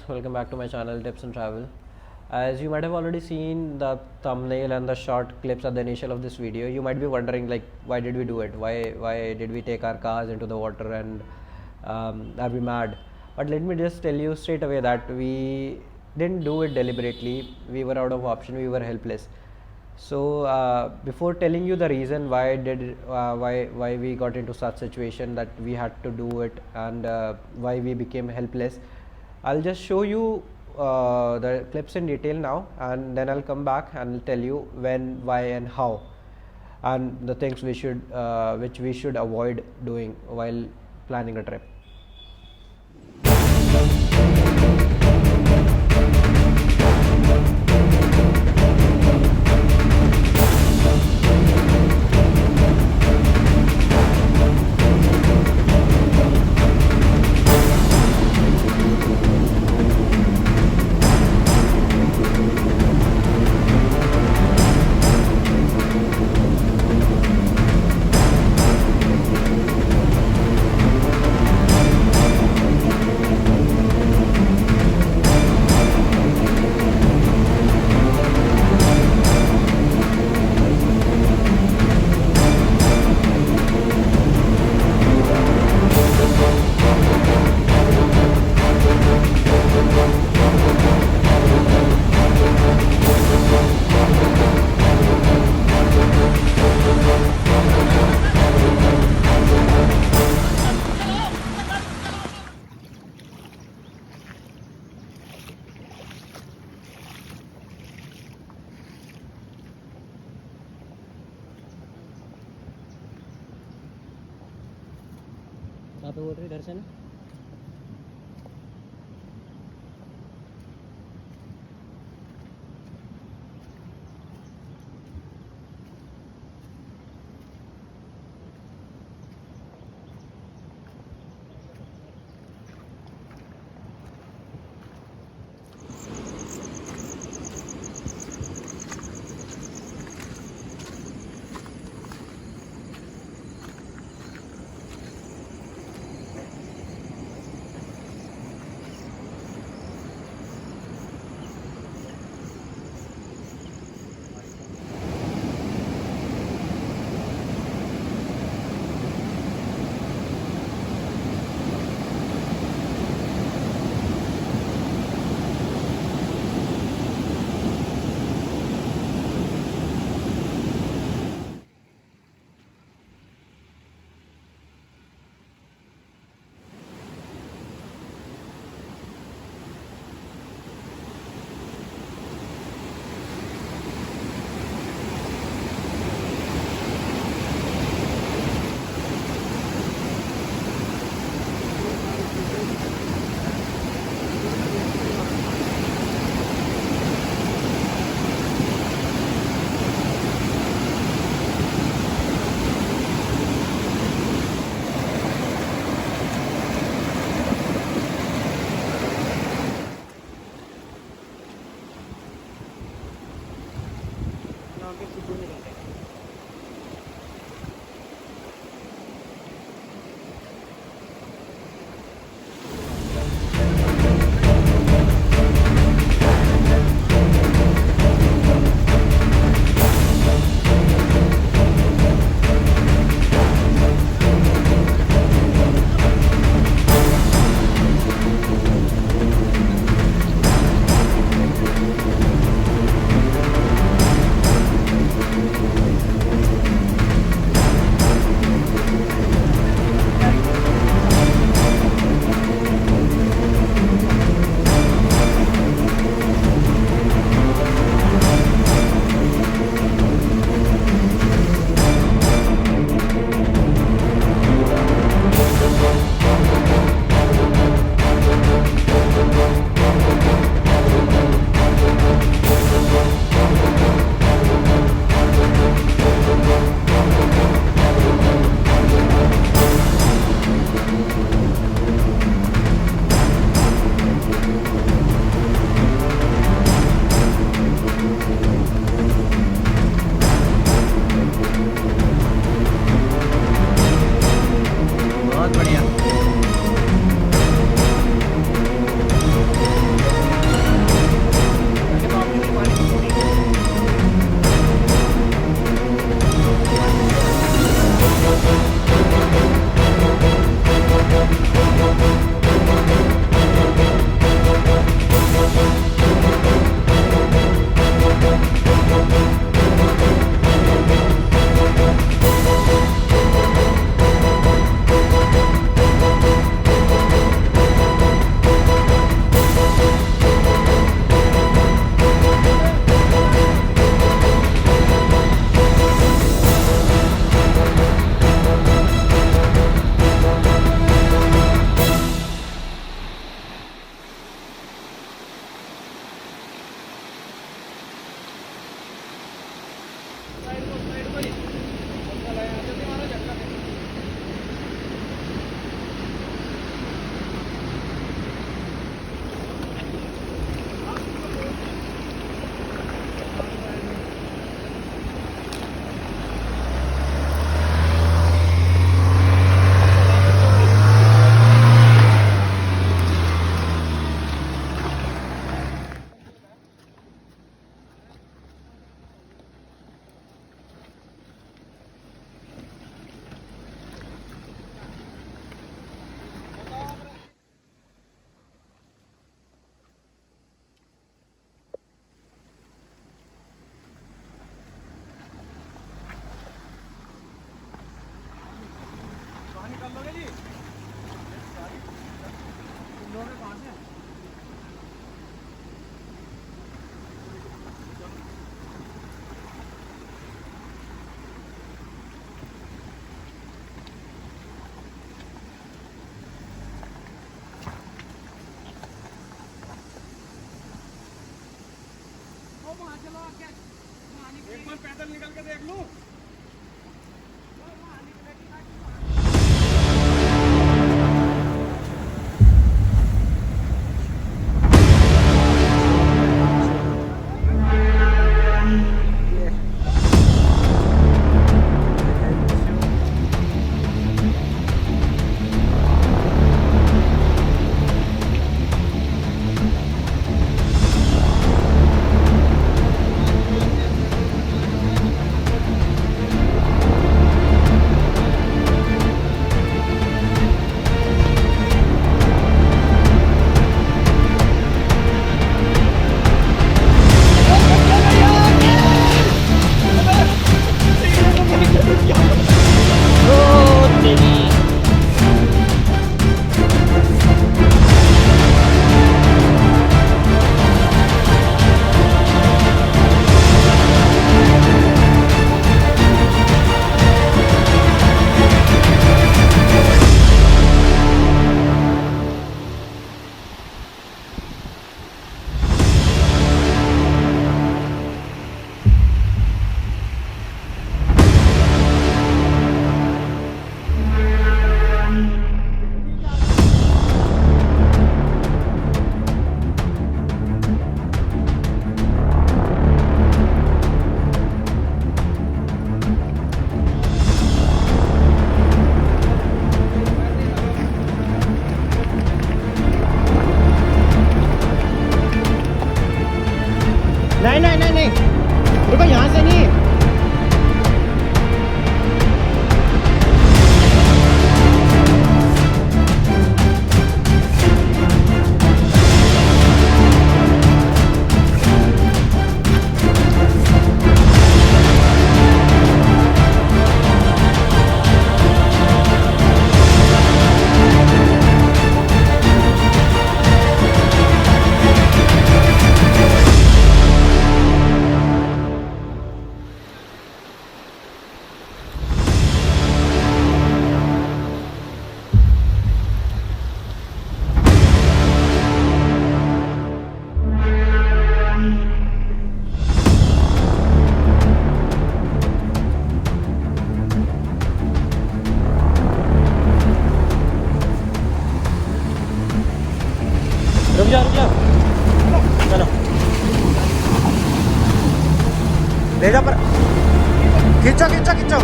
welcome back to my channel Tips and Travel. As you might have already seen the thumbnail and the short clips at the initial of this video, you might be wondering like why did we do it? Why did we take our cars into the water and are we mad? But let me just tell you straight away that we didn't do it deliberately. We were out of option. We were helpless. So before telling you the reason why we got into such situation that we had to do it and why we became helpless, I'll just show you the clips in detail now, and then I'll come back and tell you when, why, and how, and the things which we should avoid doing while planning a trip. कहाँ पे बोल रही इधर से ना? एक बार पैदल निकल के देख लूं। रुक जा चलो ले जा पर खींचो खींचो खींचो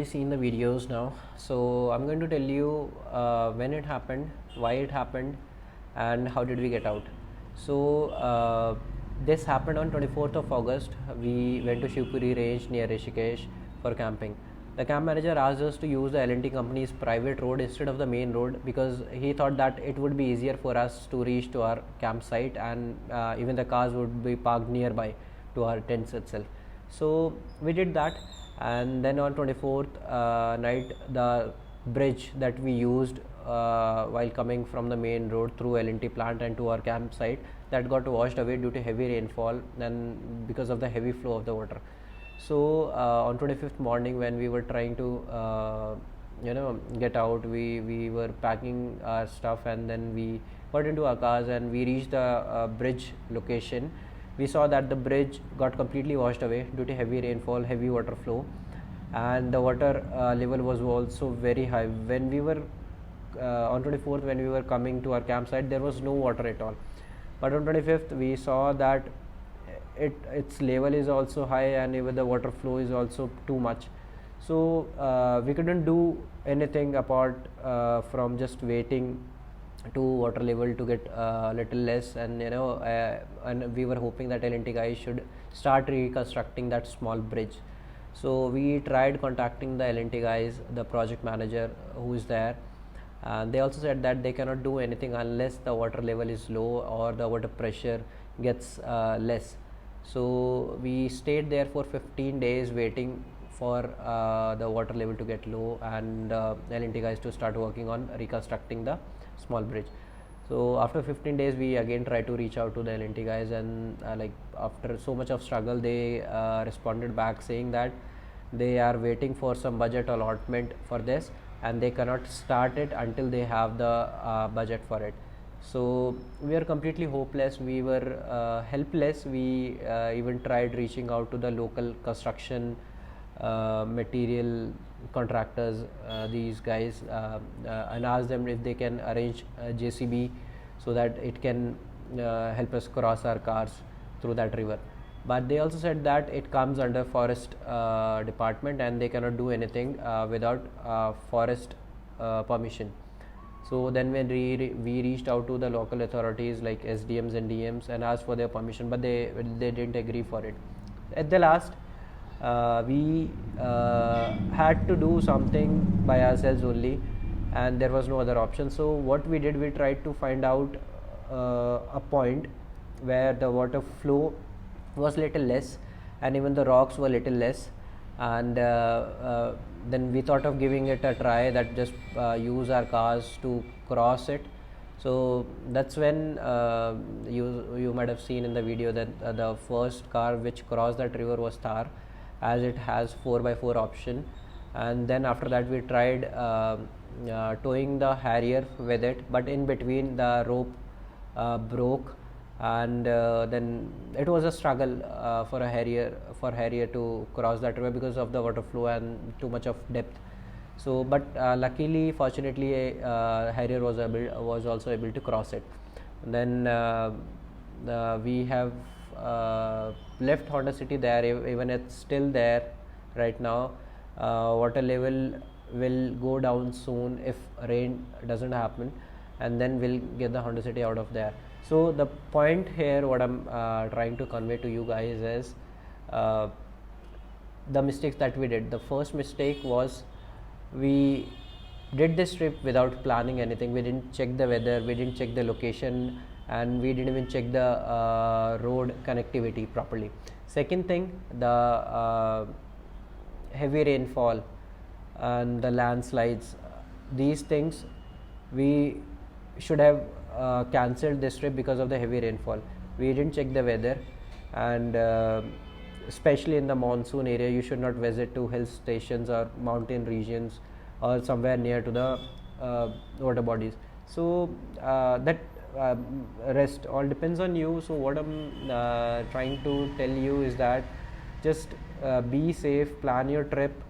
already seen the videos now, so I'm going to tell you when it happened, why it happened, and how did we get out. So this happened on 24th of August. We went to Shivpuri range near Rishikesh for camping. The camp manager asked us to use the L&T company's private road instead of the main road because he thought that it would be easier for us to reach to our campsite, and even the cars would be parked nearby to our tents itself. So we did that, and then on 24th night, the bridge that we used while coming from the main road through L&T plant and to our campsite, that got washed away due to heavy rainfall and because of the heavy flow of the water. So on 25th morning, when we were trying to get out, we were packing our stuff, and then we got into our cars and we reached the bridge location. We saw that the bridge got completely washed away due to heavy rainfall, heavy water flow, and the water level was also very high. When we were on 24th, when we were coming to our campsite, there was no water at all. But on 25th, we saw that its level is also high, and even the water flow is also too much. So we couldn't do anything apart from just waiting to water level to get little less, and and we were hoping that L&T guys should start reconstructing that small bridge. So we tried contacting the L&T guys, the project manager who is there, and they also said that they cannot do anything unless the water level is low or the water pressure gets less. So we stayed there for 15 days waiting for the water level to get low, and L&T guys to start working on reconstructing the small bridge. So after 15 days, we again tried to reach out to the L&T guys, and after so much of struggle, they responded back saying that they are waiting for some budget allotment for this, and they cannot start it until they have the budget for it. So we are completely hopeless. We were helpless. We even tried reaching out to the local construction material contractors, these guys, and asked them if they can arrange a JCB so that it can help us cross our cars through that river. But they also said that it comes under forest department, and they cannot do anything without forest permission. So then when we reached out to the local authorities like SDMs and DMs and asked for their permission, but they didn't agree for it. At the last, we had to do something by ourselves only, and there was no other option. So what we did, we tried to find out a point where the water flow was little less, and even the rocks were little less, and then we thought of giving it a try, that just use our cars to cross it. So that's when you might have seen in the video that the first car which crossed that river was Thar, as it has 4x4 option. And then after that, we tried towing the Harrier with it, but in between the rope broke, and then it was a struggle for Harrier to cross that river because of the water flow and too much of depth. So but luckily, fortunately, Harrier was also able to cross it. And then we have left Honda City there. Even it's still there right now. Water level will go down soon if rain doesn't happen, and then we'll get the Honda City out of there. So the point here, what I'm trying to convey to you guys is the mistakes that we did. The first mistake was we did this trip without planning anything. We didn't check the weather, we didn't check the location, and we didn't even check the road connectivity properly. Second thing, the heavy rainfall and the landslides, these things we should have cancelled this trip because of the heavy rainfall. We didn't check the weather, and especially in the monsoon area, you should not visit to hill stations or mountain regions or somewhere near to the water bodies. So that rest all depends on you. So what I'm trying to tell you is that just be safe, plan your trip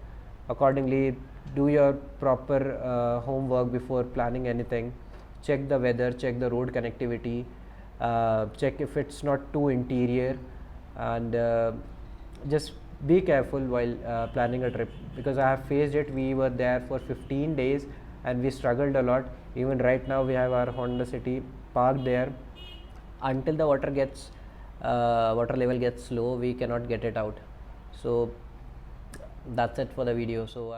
accordingly, do your proper homework before planning anything. Check the weather, check the road connectivity, check if it's not too interior, and just be careful while planning a trip, because I have faced it. We were there for 15 days and we struggled a lot. Even right now we have our Honda City parked there. Until the water level gets low, we cannot get it out. So that's it for the video. So